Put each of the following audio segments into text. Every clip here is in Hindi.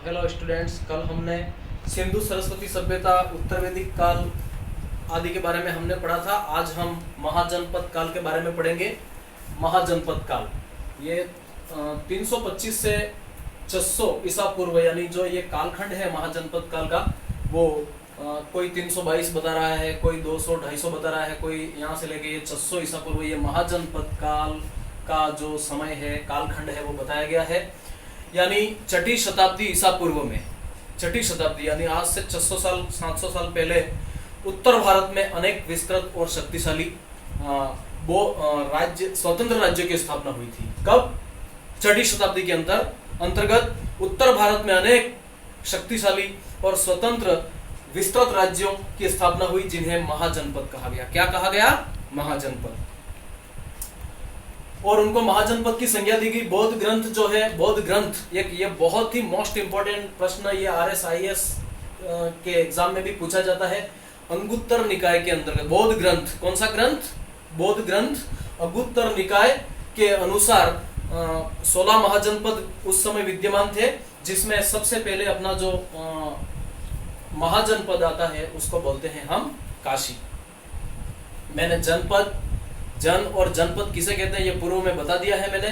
हेलो स्टूडेंट्स, कल हमने सिंधु सरस्वती सभ्यता, उत्तर वैदिक काल आदि के बारे में हमने पढ़ा था। आज हम महाजनपद काल के बारे में पढ़ेंगे। महाजनपद काल ये 325 से 600 ईसा पूर्व, यानी जो ये कालखंड है महाजनपद काल का, वो कोई 322 बता रहा है, कोई 200-250 बता रहा है, कोई यहाँ से लेके ये 600 ईसा पूर्व, ये महाजनपद काल का जो समय है, कालखंड है, वो बताया गया है। यानी छठी शताब्दी ईसा पूर्व में, छठी शताब्दी यानी आज से 600 साल 700 साल पहले उत्तर भारत में अनेक विस्तृत और शक्तिशाली राज्य, स्वतंत्र राज्यों की स्थापना हुई थी। कब? छठी शताब्दी के अंतर्गत उत्तर भारत में अनेक शक्तिशाली और स्वतंत्र विस्तृत राज्यों की स्थापना हुई, जिन्हें महाजनपद कहा गया। क्या कहा गया? महाजनपद। और उनको महाजनपद की संज्ञा दी गई। बौद्ध ग्रंथ जो है, बौद्ध ग्रंथ एक ये बहुत ही मोस्ट इंपॉर्टेंट प्रश्न, ये RSIS के एग्जाम में भी पूछा जाता है। अंगुत्तर निकाय के अंतर्गत बौद्ध ग्रंथ, कौन सा ग्रंथ? बौद्ध ग्रंथ। अंगुत्तर निकाय के अनुसार 16 महाजनपद उस समय विद्यमान थे, जिसमें सबसे पहले अपना जो महाजनपद आता है उसको बोलते हैं हम काशी। मैंने जनपद, जन और जनपद किसे कहते हैं ये पूर्व में बता दिया है मैंने।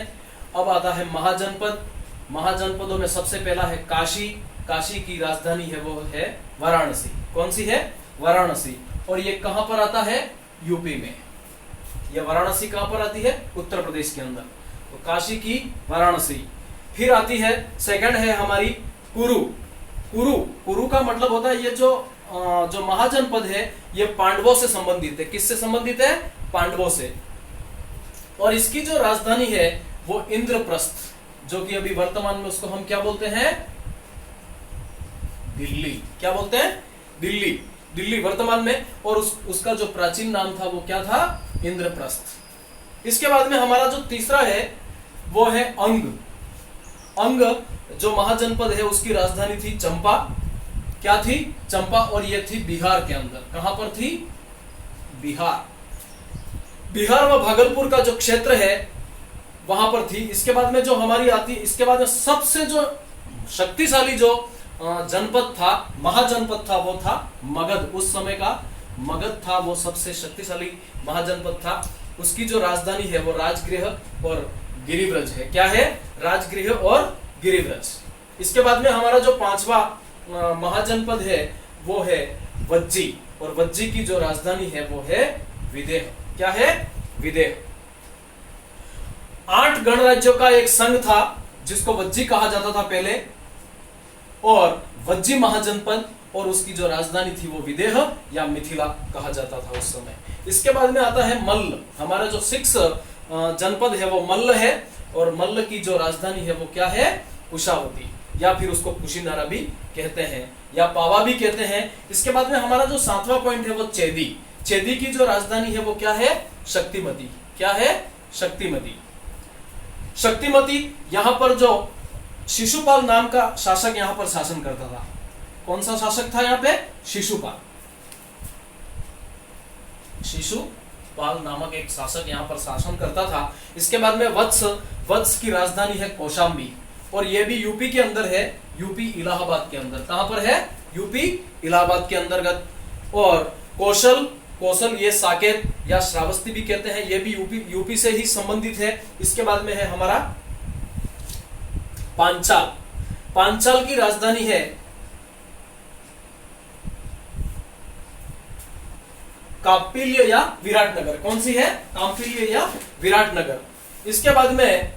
अब आता है महाजनपद। महाजनपदों में सबसे पहला है काशी। काशी की राजधानी है वो है वाराणसी। कौन सी है? वाराणसी। और ये कहां पर आता है? यूपी में। ये वाराणसी कहां पर आती है? उत्तर प्रदेश के अंदर। तो काशी की वाराणसी। फिर आती है, सेकंड है हमारी कुरु। कुरु, कुरु का मतलब होता है ये जो महाजनपद है ये पांडवों से संबंधित है। किससे संबंधित है? पांडवों से। और इसकी जो राजधानी है वो इंद्रप्रस्थ, जो कि अभी वर्तमान में उसको हम क्या बोलते हैं? दिल्ली। क्या बोलते हैं? दिल्ली। दिल्ली वर्तमान में। और उसका जो प्राचीन नाम था वो क्या था? इंद्रप्रस्थ। इसके बाद में हमारा जो तीसरा है वो है अंग। अंग जो महाजनपद है उसकी राजधानी थी चंपा। क्या थी? चंपा। और ये थी बिहार के अंदर। कहां पर थी? बिहार। बिहार व भागलपुर का जो क्षेत्र है वहां पर थी। इसके बाद में जो हमारी आती, इसके बाद में सबसे जो शक्तिशाली जो जनपद था, महाजनपद था, वो था मगध। उस समय का मगध था, वो सबसे शक्तिशाली महाजनपद था। उसकी जो राजधानी है वो राजगृह और गिरिव्रज है। क्या है? राजगृह और गिरिव्रज। इसके बाद में हमारा जो पांचवा महाजनपद है वो है वज्जी। और वज्जी की जो राजधानी है वो है विदेह। क्या है? विदेह। 8 गणराज्यों का एक संघ था जिसको वज्जी कहा जाता था पहले, और वज्जी महाजनपद, और उसकी जो राजधानी थी वो विदेह या मिथिला कहा जाता था उस समय। इसके बाद में आता है मल्ल। हमारा जो 6 जनपद है वो मल्ल है, और मल्ल की जो राजधानी है वो क्या है? कुशावती, या फिर उसको कुशीनारा भी कहते हैं, या पावा भी कहते हैं। इसके बाद में हमारा जो 7वां पॉइंट है वो चेदी। चेदी की जो राजधानी है वो क्या है? शक्तिमती। क्या है? शक्तिमती। शक्तिमती। यहां पर जो शिशुपाल नाम का शासक यहां पर शासन करता था। कौन सा शासक था यहां पे? शिशुपाल। शिशुपाल नामक एक शासक यहां पर शासन करता था। इसके बाद में वत्स। वत्स की राजधानी है कौशाम्बी, और यह भी यूपी के अंदर है, यूपी इलाहाबाद के अंदर। कहां पर है? यूपी इलाहाबाद के अंतर्गत। और कौशल, कौशल ये साकेत या श्रावस्ती भी कहते हैं, ये भी यूपी से ही संबंधित है। इसके बाद में है हमारा पांचाल। पांचाल की राजधानी है कांपिल्य या विराटनगर। कौन सी है? कांपिल्य या विराटनगर। इसके बाद में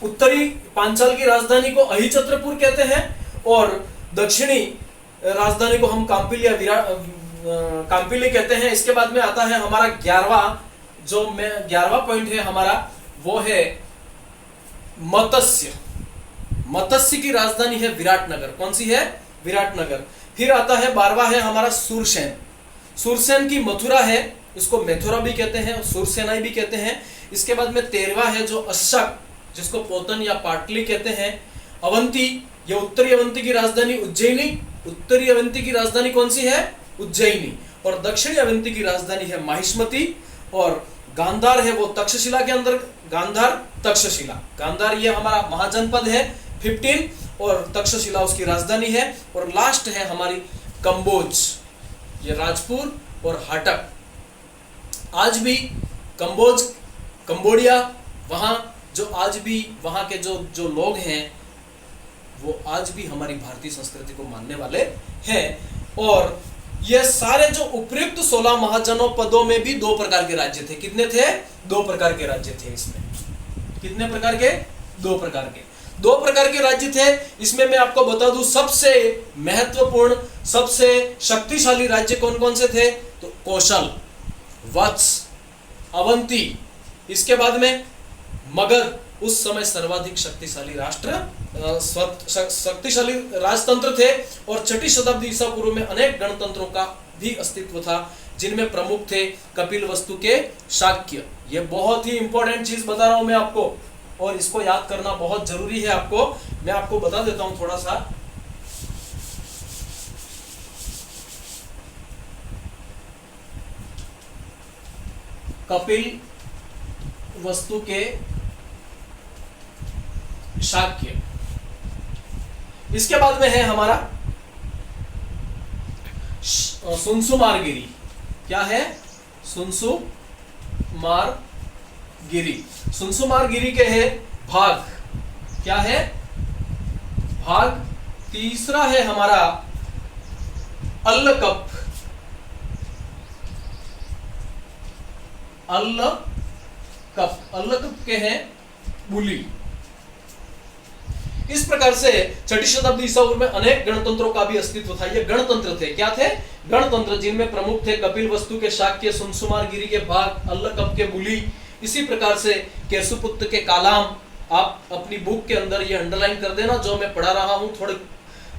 उत्तरी पांचाल की राजधानी को अहिछत्रपुर कहते हैं, और दक्षिणी राजधानी को हम कांपिल्य कहते हैं। इसके बाद में आता है हमारा 11वां पॉइंट है हमारा, वो है मत्स्य। मत्स्य की राजधानी है विराटनगर। कौन सी है? विराटनगर। फिर आता है 12वां है हमारा सूरसेन। सूरसेन की मथुरा है, इसको मथुरा भी कहते हैं, सूरसेनाई भी कहते हैं। इसके बाद में 13वां है जो अशक, जिसको पोतन या पाटली कहते हैं। अवंती, ये उत्तरी अवंती की राजधानी उज्जैनी। उत्तरी अवंती की राजधानी कौन सी है? उज्जैनी। और दक्षिणी अवंती की राजधानी है माहिष्मती। और गांधार है वो तक्षशिला के अंदर, गांधार तक्षशिला। गांधार ये हमारा महाजनपद है। 15 और तक्षशिला उसकी राजधानी है। और लास्ट है हमारी कंबोज, ये राजपुर और हाटक। आज भी कंबोज, कंबोडिया, वहां जो आज भी वहां के जो लोग हैं वो आज भी हमारी भारतीय संस्कृति को मानने वाले हैं। और ये सारे जो उपयुक्त 16 महाजनपदों में भी 2 प्रकार के राज्य थे। कितने थे? 2 प्रकार के राज्य थे इसमें। कितने प्रकार के? 2 प्रकार के। 2 प्रकार के राज्य थे। इसमें मैं आपको बता दूं सबसे महत्वपूर्ण, सबसे शक्तिशाली राज्य कौन कौन से थे? तो कौशल, वत्स, अवंती, इसके बाद में मगध, उस समय सर्वाधिक शक्तिशाली शक्तिशाली राजतंत्र थे। और 6ठी शताब्दी ईसा पूर्व में अनेक गणतंत्रों का भी अस्तित्व था, जिनमें प्रमुख थे कपिलवस्तु के शाक्य। ये बहुत ही इंपॉर्टेंट चीज बता रहा हूं मैं आपको, और इसको याद करना बहुत जरूरी है आपको। मैं आपको बता देता हूं थोड़ा सा। कपिल वस्तु के शाक्य। इसके बाद में है हमारा सुनसुमारगिरी। क्या है? सुनसुमारगिरी। सुनसुमारगिरी के है भाग। क्या है? भाग। तीसरा है हमारा अल्लकप। अल्लकप के हैं बुली। इस प्रकार से 6ठी शताब्दी ईसा पूर्व में अनेक गणतंत्रों का भी अस्तित्व था। ये गणतंत्र थे। क्या थे? गणतंत्र, जिनमें प्रमुख थे कपिलवस्तु के शाक्य, सुनसुमारगिरी के भाग, अल्लकप के बुली। इसी प्रकार से केशुपुत्र के कालाम। आप अपनी बुक के अंदर ये अंडरलाइन कर देना जो मैं पढ़ा रहा हूं। थोड़ी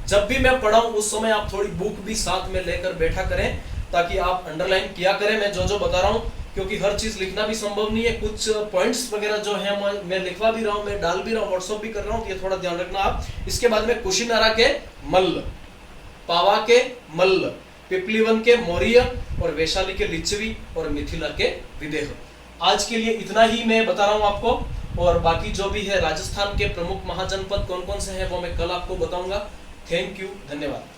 जब भी मैं पढ़ाऊं उस समय आप थोड़ी बुक भी साथ में लेकर बैठा करें, ताकि आप अंडरलाइन किया करें मैं जो बता रहा हूं, क्योंकि हर चीज लिखना भी संभव नहीं है। कुछ पॉइंट्स वगैरह जो है मैं लिखवा भी रहा हूं, मैं डाल भी रहा हूं, व्हाट्सएप भी कर रहा हूं, तो ये थोड़ा ध्यान रखना आप। इसके बाद में कुशीनारा के मल्ल, पावा के मल्ल, पिपलीवन के मौर्य, और वैशाली के लिच्छवी, और मिथिला के विदेह। आज के लिए इतना ही मैं बता रहा हूं आपको, और बाकी जो भी है राजस्थान के प्रमुख महाजनपद कौन कौन से हैं वो मैं कल आपको बताऊंगा। थैंक यू, धन्यवाद।